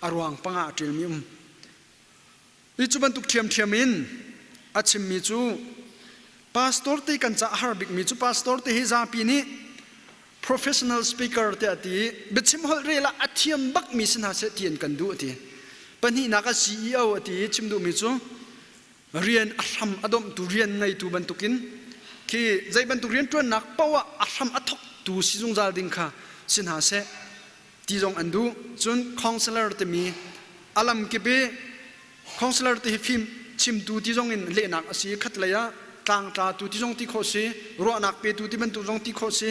อารวงปังอาเทลมีอีจุบันทุกเทียมอินอาชิมมีจูพาสตอร์ที่กันจะฮาร์บิกมีจูพาสตอร์ที่ฮิซาปีนี้ professional speaker ที่อาทิเบ็ดชิมฮอลเรล่าอาทิมบักมีสินหาเสถียรกันดูอาทิปัญหานัก CEO อาทิชิมดูมีจูเรียนอัศมอดมตุเรียนในตุบันทุกินที่ใจบันทุเรียนตัวนักเพราะว่าอัศมอัทกตุสิจงจาดิงค่ะสินหาเสที่จงอันดูจน counselor ที่มีอลัมกิเบ counselor ที่ฟิล์มชิมดูที่จงอินเล่นักสิขัดเลยะต่างตาตุที่จงที่โคสิรัวนักเปตุที่บันทุจงที่โคสิ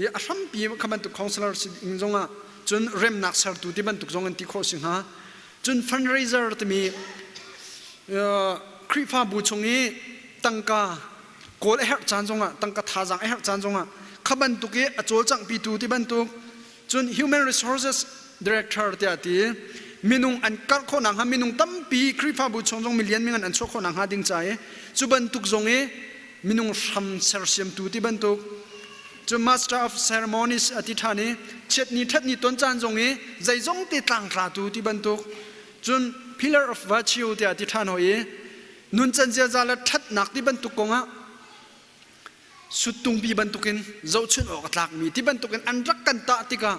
ยาอัศมปีขบันทุ counselor สิจงอ่ะจนเริ่มนักสารตุที่บันทุจงที่โคสิฮะจน fundraiser ที่มีคริฟ้าบูชงนี้ตั้งกาโกลเฮร์จานจงอ่ะตั้งกาท่าจังเฮร์จานจงอ่ะขบันทุกเอจวลจังปีตูที่บันทุกจน human resources director ที่อาทิมินุงอันกัดคนหนังฮะมินุงตั้มปีคริฟ้าบูชงจงมิเลียนมิงันอันโชคคนหนังฮะดิ้งใจจุบันทุกจงเอมินุงทำเซอร์เซียมตูที่บันทุกจน master of ceremonies อธิษฐานนี้เช็ดนี้ทัดนี้ต้นจานจงเอใจจงติดตั้งตราตูที่บันทุกจน pillar of virtue ที่อธิษฐานหอยนุนจันเจียจาลทัดหนักที่บรรทุกกงะสุดตุงปีบรรทุกินเจ้าชุนออกหลักมีที่บรรทุกินอันรักกันตาติกะ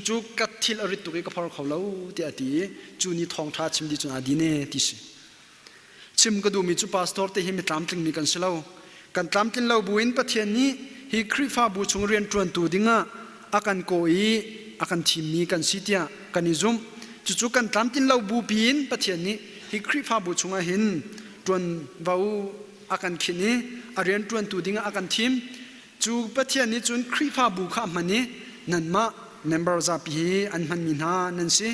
จู่ๆกัดทิลอริตุกิก็พอเขาเล่าที่อดีจูนี่ทองท้าชิมดีจนอดีเน่ที่สิชิมก็ดูมีจูพาสตอร์ที่เห็นมีตามติงมีกันเสลากันตามติงเล่าบุญประเทศนี้ฮีคริฟ้าบูชงเรียนจวนตูดิงะอาการโกยอาการทีมมีกันสิเตียกันนิจุมจู่ๆกันตามตินเราบูปีนประเทศนี้ฮิคริฟ้าบูชงหินจวนวาวอาการขินี้อาเรียนจวนตูดิงอาการทีมจู่ประเทศนี้จวนคริฟ้าบูข้ามันนี้นั่นมาเมมเบอร์จะปีอันมันมีนานั่นสิ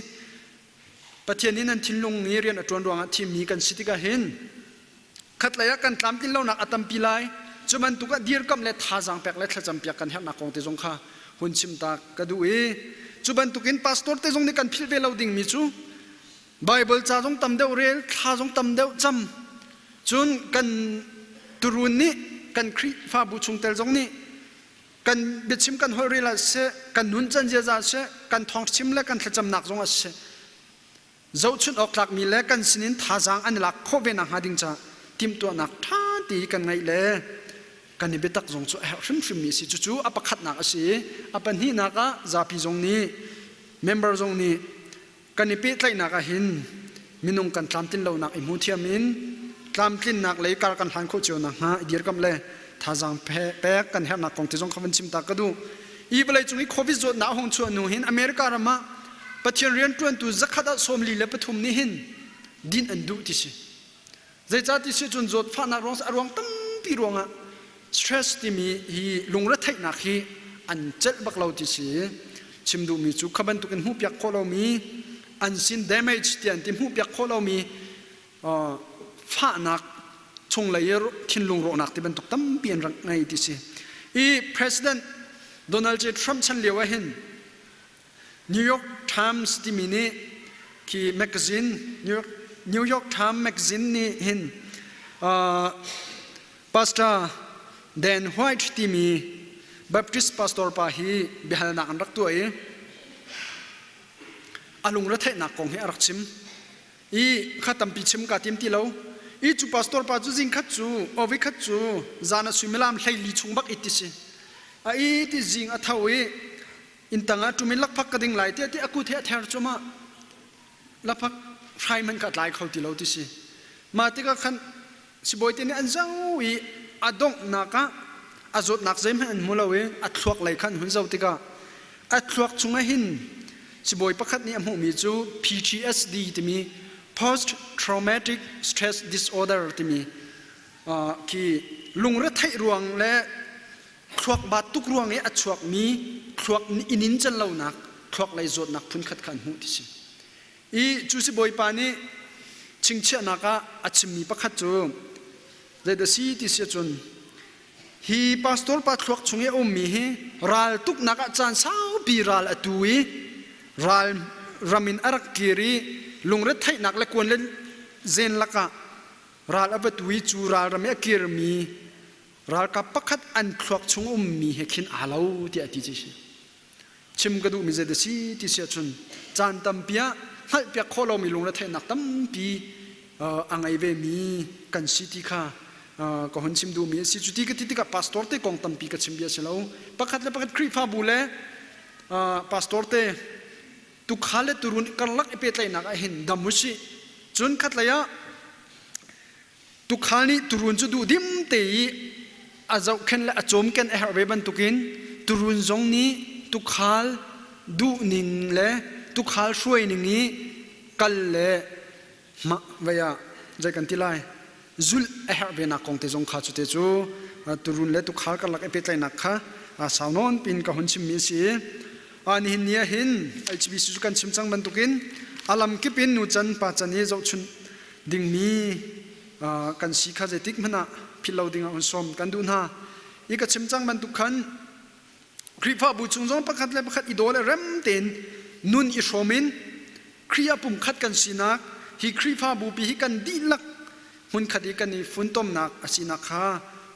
ประเทศนี้นั่นทิ้งลงนี้เรียนจวนดวงทีมมีกันสิติกาหินขัดระยะกันตามตินเราหนักอัตมปีไลจมันตุกดีร์กำเล็ดท่าจังเปกเล็ดท่าจังเปียกันเห็นนักของเตจงข้าหุ่นชิมตากระดูจุบันตุกินพาสตอร์เตจงนี่กันพิลเวลาดิ่งมิจูไบเบิลจ้าจงตำเดวเรียลท่าจงตำเดวจำจุนกันตุรุนนี่กันคริฟ้าบูชงเตลจงนี่กันเบ็ดชิมกันฮอริลาเสกันนุนจันเจจาเสกันทองชิมและกันท่าจำหนักจงอาเสเจ้าชุนออกหลักมีและกันสินินท่าจังอันหลักโคเวนักหาดิ่งจ้าทีมตัวหนักท่าตีกันไงเลยกันนี่เบตักจงช่วยชิมมีสิจู่ๆอัปขัดหนักสิอัปนี่นักะจาปีจงนี้เมมเบอร์จงนี้กันนี่ปีไตนักะหินมินุงกันตามตินเรานักอิมูเทียมินตามตินนักเลยการกันหันโคเจียวนักฮะเดียร์กำเลยท่าจังแปะกันเห็นนักของที่จงขวันชิมตากระดูอีเวลาจงนี้โควิดจดหนาห้องชวนหนูหินอเมริกาละมาปะเทียนเรียนจวนตูจักขัดสมลีและปฐุมนี่หินดินอันดูที่สิใจจ้าที่สิจนจดฟ้านักร้องอารวงตั้มปีรวงอ่ะstress ที่มีฮีลงรัฐนักฮีอันเจ็บบักเราที่สิชิมดูมีจุขบันตุกันหูเปียกโคเรามีอันสิน damage ที่อันที่หูเปียกโคเรามีฟ้านักชงเลยทินลงโรนักที่บันตุกตั้มเปลี่ยนรังไงที่สิอี president Donald J Trump ฉันเลี้ยวเห็น New York Times ที่มีนี่ที่ magazine New York Times magazineนี่เห็น pastor Dan White ti mi Baptist pastor pa hi bihal na kan rak tu ai alung ra thai na kong he arak chim I khatam pi chim ka tim ti lo I chu pastor pa chu jing khat chu ovi khat chu zana sumilam hlai li chung bak itisi a I ti jing a thawi intanga tumin lak phak ka ding lai ti aku the ther chuma la phak phai man ka lai khau ti lo ti si ma ti ka khan siboi ti ni an zawi adong naka azot nak zaim han mulawe athuak lai khan hun zau ti ka athuak chunga hin siboi pakhat ni amu mi chu PTSD ti mi post traumatic stress disorder ti mi ki lungra thai ruang le thuak ba tuk ruang e achuak mi thuak inin chan lo nak thuak lai zot nak phun khat khan hu ti si I chu si boi pa ni chingchha naka achimi pakhat chu zai da si ti se chun hi pastor pa thuak chunge mi hi ral tuk naka chan sau pi ral atui ral ramin arak kiri lungre thai nak le kon len zen laka ral abatui chu ral ram akir mi ral ka pakhat an thuak chung mi he khin alo ti ati chi chim gadu mi zai da si ti se chun chan tam pia hal pia kholo mi lungre thai nak tam pi angai ve mi kan city kha ko hon chim du mi si chuti ka ti ka pastor te kong tam pi ka chim bia selo pakhat le pakhat khri pha bule pastor te tu khale turun karlak epet lai nak a hin damusi chun khat laya tu khani turun chu du dim te azau khen la achom ken a herbe ban tukin turun zong ni tu khal du ning le tu khal shuai ning ni kal le ma vaya jai kan tilai zul a herbe na kong te zong kha chu te chu turun le tu khal karlak epet lai nak kha saunon pin ka hon chim mi si an hin nia hin HBC kan chimchang ban tukin alam kipin nu chan pa chani zo chun ding mi kan sikha je tik mana philo ding on som kan dun ha I ka chimchang ban tukhan kripa bu chungjong pakhat le pakhat idol ram ten nun I shomin kriya pum khat kan sinak hi kripa bu pi hi kan dilak hun khadi kan ni fun tom nak asina kha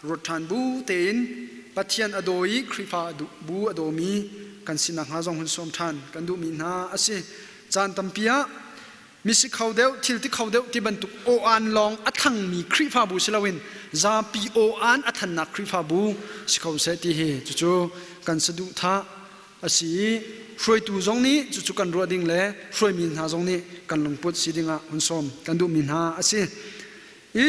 rothan bu ten pathian adoi kripa bu adomi kan sinak ha jong hun som than kan du mi na ase chan tampia misi khawdeu thilti khawdeu ti bantuk o an long athang mi kripa bu silawin za pi o an athan na kripa bu sikhaw se ti he chu kan sadu tha asi hroi tu jong ni chu kan ro ding le hroi min ha jong ni kan lungput sidinga hun som kan du min ha ase I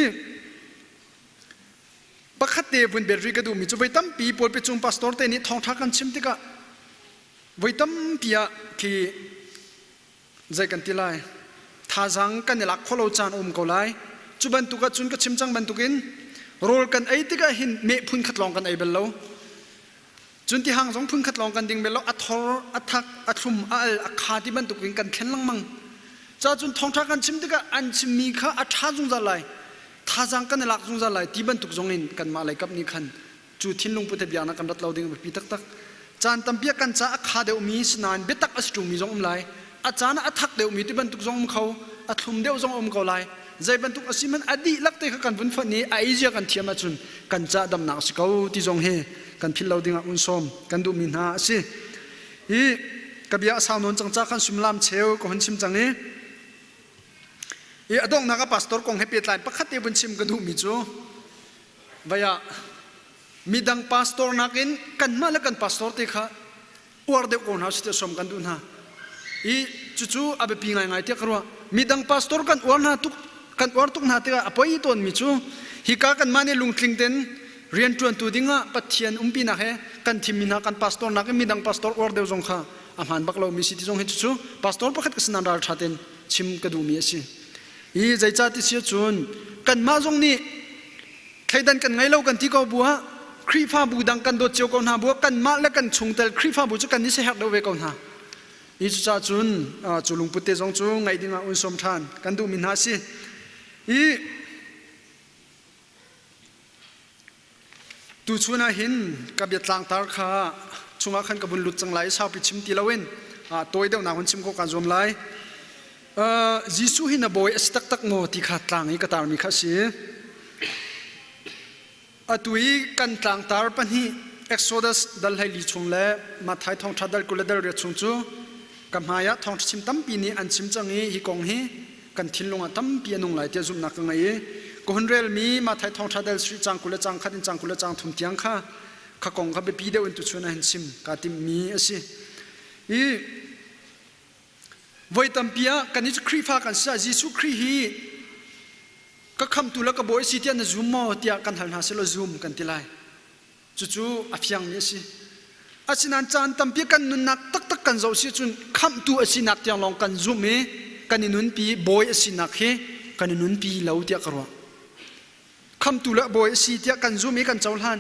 pakhat te bun berri ka du mi chu baitam pi pol pe chung pastor te ni thong tha kan chim tika baitam pia ki zai kan tilai thajang kan elak kholo chan ko lai chuban tuka chun ka chimchang ban tukin rol kan ai tika hin me phun khatlong kan ai bello chun ti hang jong phun khatlong kan ding bello athor athak athum al akhati ban tukin kan khenlang mang cha chun thong tha kan chim tika an chimi kha atha jung za lai thajang kan elak jung za lai ti ban tuk jong in kan ma lai kap ni khan chu thinlung puthe biana kan rat loading pi tak tak chan tampia kan cha akha de mi snan betak astu mi jong lai achana athak de mi ti ban tuk jong khau athum de jong ko lai zai ban tuk asiman adi lakte kha kan bun phani aija kan thiama chun kan cha dam na sikau ti jong he kan phil loading un som kan du min ha si I kabia saunon changcha kan sumlam cheu ko han sim changi I adong naga pastor kong happy line pakhate bun sim kan du mi chu vaya midang pastor nakin kan mala kan pastor te kha or de on house te som kan du na I chuchu abe pingai ngai te karwa midang pastor kan or na tuk kan or tuk na te apoi ton mi chu hi ka kan mane lungtling ten rian tuan tu dinga pathian umpi na he kan thimina kan pastor na ke midang pastor or de jong kha amhan baklo mi si ti jong he chu pastor pakhat ka sanan rar thaten chim ka du mi si I zai cha ti sia chun kan ma jong ni thaidan kan ngai lo kan ti ko bua khri pha bu dang kan do cheu ko na bua kan ma la kan chungtel khri pha bu chu kan ni se hak do we ko na I chu cha chun chulung putte jong chu ngai dinga un som than kan du min ha si I tu chuna hin ka bia tlang tar kha chunga khan ka bun lut chang lai sau pi chim ti lawen toy deu na hun chim ko kan zom lai jisu hin a boy astak tak mo ti kha tlang I ka tar mi kha si atui kan tlang tar pani exodus dal hai li chung le ma thai thong thadal kuladal re chung chu kamhaya thong chim tam pi ni an chim changi hi kong hi kan thilunga tam pi anung lai te zum nak ngai ko hunrel mi ma thai thong thadal sri chang kula chang khatin chang kula chang thum tiang kha kha kong kha be pi de un tu chuna hin sim ka tim mi asi i voi tam pia kan ni khri pha kan sa jisu khri hi ka kham tu la ka boy si tian na zoom mo tia kan hal na se lo zoom kan tilai chu chu afyang ni si asinan chan tam pia kan nun nak tak tak kan zo si chun kham tu asinak tiang long kan zoom me kan ni nun pi boy asinak he kan ni nun pi lo tia karwa kham tu la boy si tia kan zoom me kan chaul han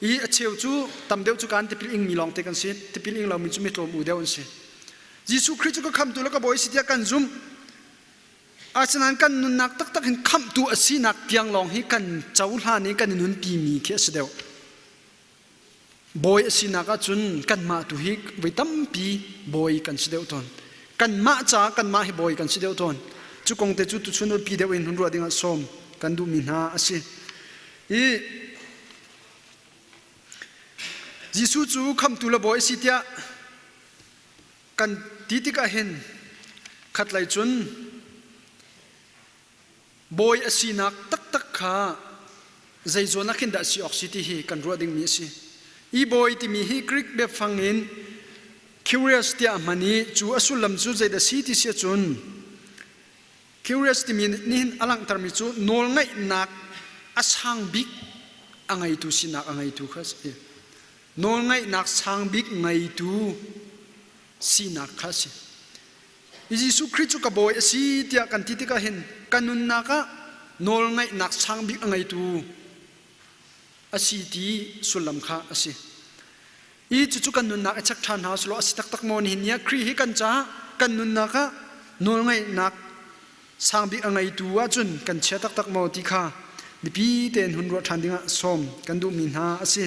i acheu chu tam deu chu kan te pil ing mi long te kan si te pil ing lo mi chu mi tlom u deu on si jisu christ ko kham tu la ka boy si tia kan zoom asanan kan nun nak tak tak hin kham tu asinak tiang long hi kan chaul han ni kan nun pi mi khe se deu boy asinaka chun kan ma tu hi vitam pi boy kan se deu ton kan ma cha kan ma hi boy kan se deu ton chu kong te chu tu chun pi deu in hun ro dinga som kan du min ha asi i jisu chu kham tu la boy si tia kan titika hen khat lai chun boy asinak tak tak kha zai zona khin da si oxity hi kan ro ding mi si i boy ti mi hi krik be fangin curious tia mani chu asulam chu zai da si ti sia chun curious ti mi nin alang tar mi chu nol ngai nak asang bik angai tu sinak angai tu khas e nol ngai nak sang bik ngai tu sinak khas jisu christ ka boy si tia kan ti ka hen kanun naka nol ngai nak sang bik angai tu asi ti sulam kha asi i chu kanun nak achak than ha slo asi tak tak mon hin ya kri hi kan cha kanun naka nol ngai nak sang bik angai tu a chun kan che tak tak mo ti kha mi pi ten hun ro than dinga som kan du min ha asi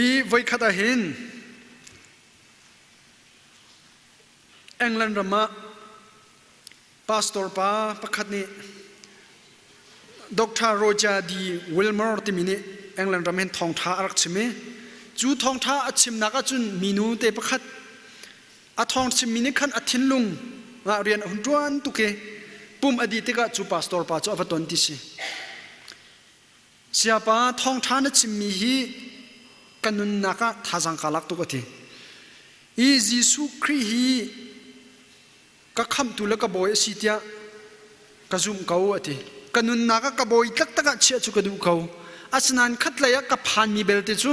i voi khata hin England rama pastor pa pakhat ni Dr. Roger D. Wilmore timini England ramen thong tha arak chime chu thong tha achim naka chun minu te pakhat a thong chim mini khan athin lung nga rian hun tuan tuke pum adi te ka chu pastor pa chu avaton ti si siapa thong tha na chim mi hi kanun naka thajang kalak tu ka thi i jisu khri hi ka kham tu la ka boy si tia ka zum kau ati kanun naka ka boy tak taka chia chu ka du kau asnan khatlaya ka phan mi belte chu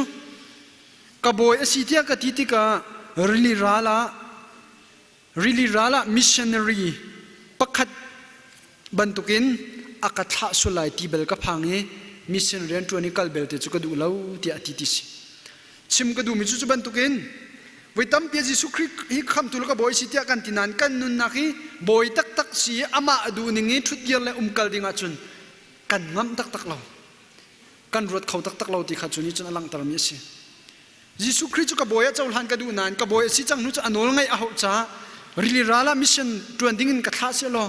ka boy si tia ka ti ti ka really rala missionary pakhat bantukin akatha sulai ti bel ka phangi missionary antonical belte chu ka du lau ti ati ti si chim ka du mi chu bantukin vitam pia jisu christ hi kham tu ka boy si tia kan tinan kan nun nakhi boy tak tak si ama adu ningi thut yer le kal dinga chun kan ngam tak tak lo kan rot khau tak tak lo ti kha chuni chun alang tar mi si jisu christ ka boy chaul han ka du nan ka boy si chang nu cha anol ngai a ho cha really rala mission tuan dingin ka tha se lo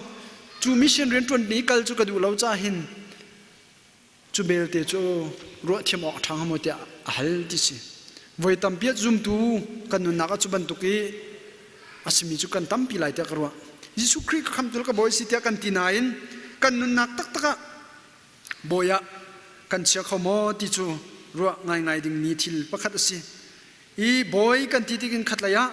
chu mission ren tuan ni kal chu ka du lo cha hin chu bel te chu ro themo thang mo te hal ti si voi tam pia zum tu kanun naka chuban tuki asimi chu kan tam pi lai ta karwa jisu christ kham tul ka boy si tia kan tinain kanun nak tak taka boya kan chia khomo ti chu ro ngai ngai ding ni thil pakhat asi i boy kan ti ti kin khatlaya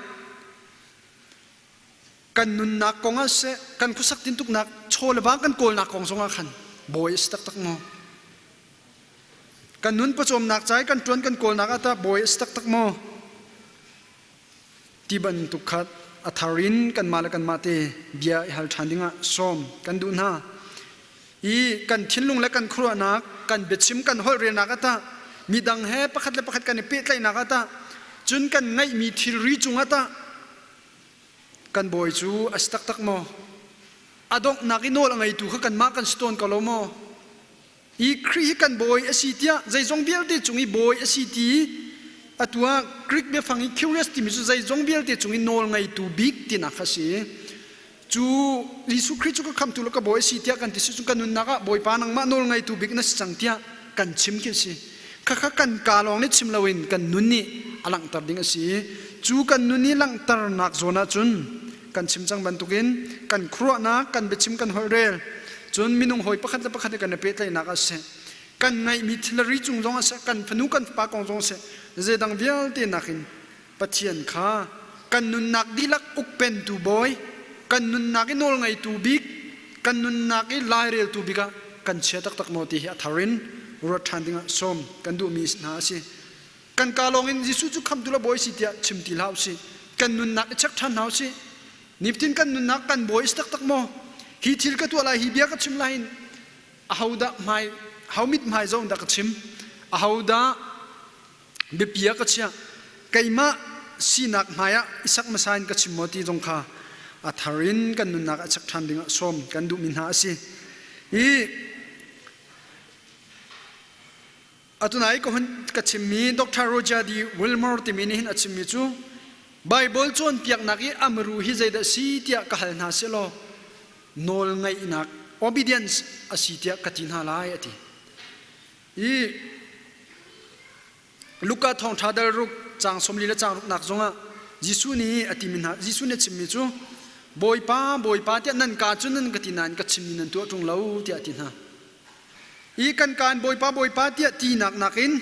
kanun nak konga se kan khusak tin tuk nak chol ba kan kol nak kong songa khan boy tak tak mo kan nun pachom nak chai kan tuan kan kol nak ata boy stak tak mo tiban tukhat atharin kan mala kan mate bia hal thandinga som kan du na i kan thinlung le kan khruwa nak kan bechim kan hol re nak ata midang he pakhat le pakhat kan pe tlai nak ata chun kan ngai mi thil ri chung ata kan boy chu astak tak mo adok nakinol angai tu kha kan ma kan stone kalomo i kri kan boy asitia zai jong bial te chungi boy asiti atua krik be fangi curious ti mi zai jong bial te chungi nol ngai tu big ti na khasi จูยิสุคริสต์ก็คำตุลก็บ่อยสิเตียกันที่สุดกันนุนนักบ่อยปานังมาโนลไงตูบิกนัสจังเตียกันชิมกันสิข้ากันกาลองนี่ชิมลาวินกันนุนนี่อลังตัดดิ้งสิจูกันนุนนี่ลังตัดนักโซนาจุนกันชิมจังบันตุกินกันครัวนักกันไปชิมกันหอยเรลจุนมินุงหอยประคัดกันเปรตเลยนักเสกันไงมิทลรีจุงจงเสกันพนุกันปากงจงเสเจดังเวียลเตนักินปะเทียนข้ากันนุนนักดีลักอุกเป็นตูบอยกันนุนนักอินโนลไงตูบิกกันนุนนักอิลายเรลตูบิกะกันเชตักโนติอัทารินรถทันดิงะสมกันดูมีนาสิกันกาลองอินยิสุจุคำตุลบอยสิเตียชิมติลาวสิกันนุนนักชักทันหาวสินิบตินกันนุนนักกันบอยสตักโมฮีทิลกตัวอะไรฮีเบียกชิมไลน์อาหูดะไม่หามิดไม่จงดักชิมอาหูดะเบียเปียกเชียไก่มาสีนักไม่อะอิสักมาสายกชิมโมตีจงข้าอัทารินกันนุนนักชักทันดิงะสมกันดูมีนาสิอัตุนัยก็เห็นกัจฉิมีดร.โรจาดีวิลมอร์ติมินิหินอัจฉิมีจูไบเบิลจวนเปียกนักอามรูฮิใจเดสีเตียกหัลนาเซโลโนลไงนัก obedience อสีเตียกตินฮาลายติลูกาทองทัดลรุกจางสมลีและจางรุกนักจงอ่ะยิสุนี้อติมินฮายิสุเนี่ยฉิมีจูบอยป้าเตียนันกาจุนันกตินันกัจฉิมีนันตัวจงเล่าเตียตินฮาอีกันการบอยป้าเตียตีนักอิน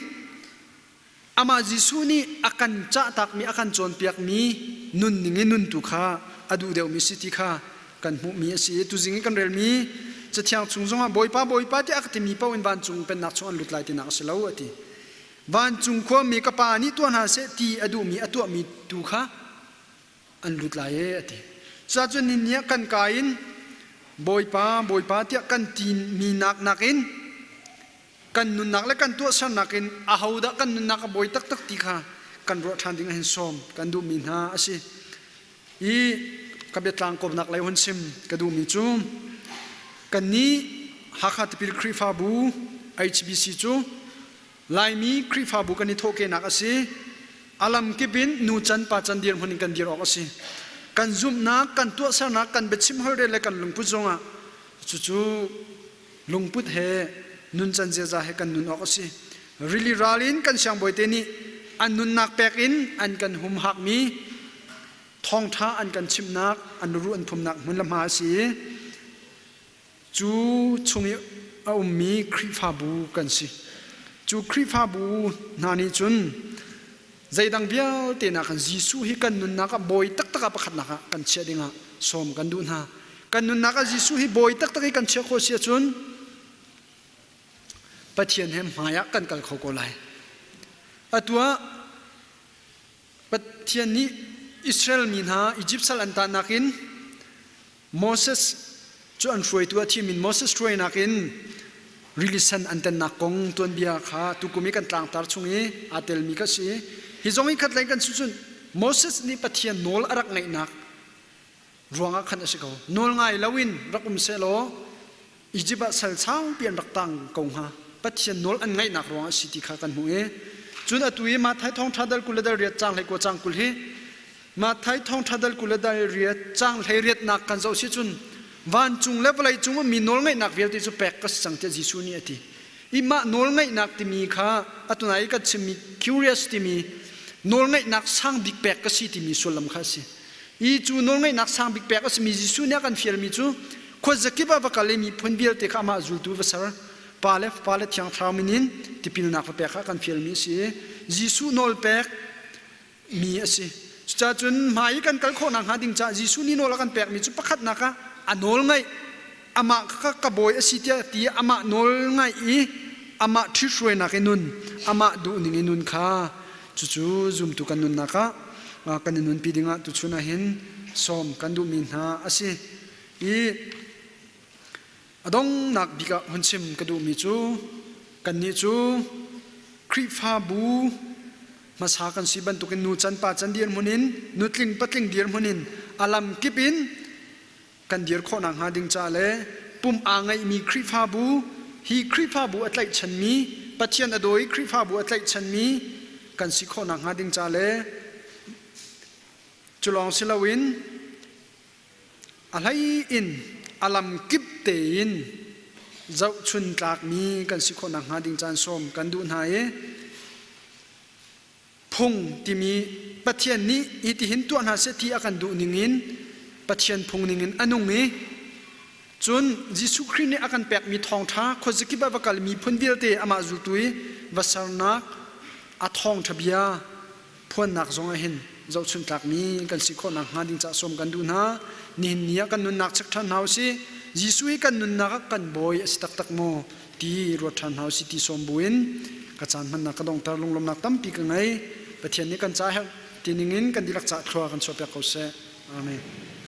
อามาจิสุนีอากันจะตักมีอากันจนเปียกมีนุนนิงนุนตุข้าอดูเดียวมีสิทธิข้ากันหูมีสิตุจิงกันเรลมีจะเที่ยงจุงจงบอยป้าเตียอักติมีป้าวินวันจุงเป็นนักชงอันลุดไลตินักเสลาวติวันจุงขวามีกปานิตัวนาเสตีอดูมีอตัวมีตุข้าอันลุดไลติจะจนนินเนียกันกายินบอยป้าเตียกันตีมีนักอินกันนุนนักและกันตัวสันนักินอาหูดะกันนุนนักบ่อยตักติค่ะกันรถทันดิ้งเห็นสมกันดูมีนาสิกับเบ็ดลางกบนักไหลหันซิมกันดูมีจูกันนี้ฮักฮัตปิลครีฟาบู HBC จูไลมีครีฟาบูกันนี้โทเกนักสิอาลัมกิบินนูจันปาจันเดียร์คนกันเดียร์ออกสิกันซุมนักกันตัวสันนักกันเบ็ดซิมฮอร์เดลกันลุงพุทธจงอ่ะจู่ลุงพุทธเฮนุนจันเจจาให้กันนุนออกสิreally ralinกันช่างบ่อยเตนี่อันนุนนักแปกอินอันกันหุมหักมีทองท้าอันกันชิมนักอันรู้อันทุมนักมุนละมาสิจูชงเอามีครีฟาบูกันสิจูครีฟาบูนานี่จุนใจดังเบี้ยวเตนักกันยิสุให้กันนุนนักบ่อยตักประคัดนักกันเชียดิงะสมกันดูนะกันนุนนักยิสุให้บ่อยตักให้กันเชียโคเสียจุนปะเทียนเห็มหายกันกัลเขาโกไลตัวปะเทียนนี้อิสราเอลมีนาอียิปต์สัลอันตานักินโมเสสจวนช่วยตัวที่มินโมเสสช่วยนักินริลิสันอันเตนนักกงตัวเบียขาตุกุมิกันต่างตาชงนี้อาเตลมีก็สิฮิจงอีขัดไล่กันสุดโมเสสนี่ปะเทียนโนลอรักไงนักรวงอักขันสิเขาโนลไงลาวินรักเซโลอียิปต์สัลช่างเปลี่ยนรักตังกงฮะปัจจัยโนลอันไงนักร้องสิทธิขากันหัวจุดตัวมาไทยทองทัดลกุลดาเรียจังเลยกว่าจังกุลเฮมาไทยทองทัดลกุลดาเรียจังเลยเรียนักกันเจ้าสิจุนวันจุงเลวไหลจุงมีโนลไงนักเวลที่จะแปกก็สังเกตจิสุนีอติอีมาโนลไงนักที่มีข้าอัตุนัยก็จะมี curious ที่มีโนลไงนักสร้างบิ๊กแปกก็สิที่มีส่วนลำค่าสิอีจูโนลไงนักสร้างบิ๊กแปกก็สิมีจิสุนีกันเฟียร์มีจูคนจะคิดว่าวักเลยมีพนเบียร์ที่ข้ามาจุดตัวภาษาปาเลที่ยังทรามินินที่พิลนักเปกกันฟิลมีสิยิสุโนลเปกมีสิจะจนหมายกันกัลโคนังหาดิ่งจ้ายิสุนี่โนลกันเปกมีจุดประคัดนักอันโนลไงอามากระบอยสิเตียตีอามาโนลไงอีอามาทิช่วยนักนุนอามาดูนิ่งนุนข้าจู่จุ่มตุกันนุนนักกันนุนปีดิ่งตุชุนะเห็นสมกันดูมินหาสิอีอดงนักบิกะหุ่นชิมกระดูมีจูกันนี้จูครีฟาบูมาสากันสิบันตุกันนูจันปาจันเดียร์มุนินนูตลิงปัตลิงเดียร์มุนินอาลัมกิปินกันเดียร์ข้อนังหาดิงจ่าเลปุ่มอ่างไงมีครีฟาบูฮีครีฟาบูอัตไลชันมีปัจเจียนอโดยครีฟาบูอัตไลชันมีกันสิข้อนังหาดิงจ่าเลจุลองศิลวิน อะไรอินอลัมกิบเตอินเจ้าชุนตากมีกันสิคนนักหาดิงจานส้มกันดูนายพงที่มีปัจเจียนนี้อิทธิหินตัวนาเสถียกันดูนิงินปัจเจียนพงนิงินอนุงี้จนยิสุครินอากันแปกมีทองท้าคนสกิบะวกัลมีพ้นวิลเตอามาจุตุยวัสนักอาทองทะเบียพ้นนักจงเห็นเจ้าชุนตากมีกันสิคนนักหาดิงจานส้มกันดูนานินเนียกันนุนนักสักท่านเฮาสิยิสุยกันนุนนักกันบอยสตักตักโมตีรถท่านเฮาสิตีสมบูรณ์กระจานมันนักกระดองตาลงลมนักตั้มปีกันไงประเทศนี้กันจ่ายตีนิงินกันดีลักจ่าครัวกันชอบแบบเขาเสอาเมน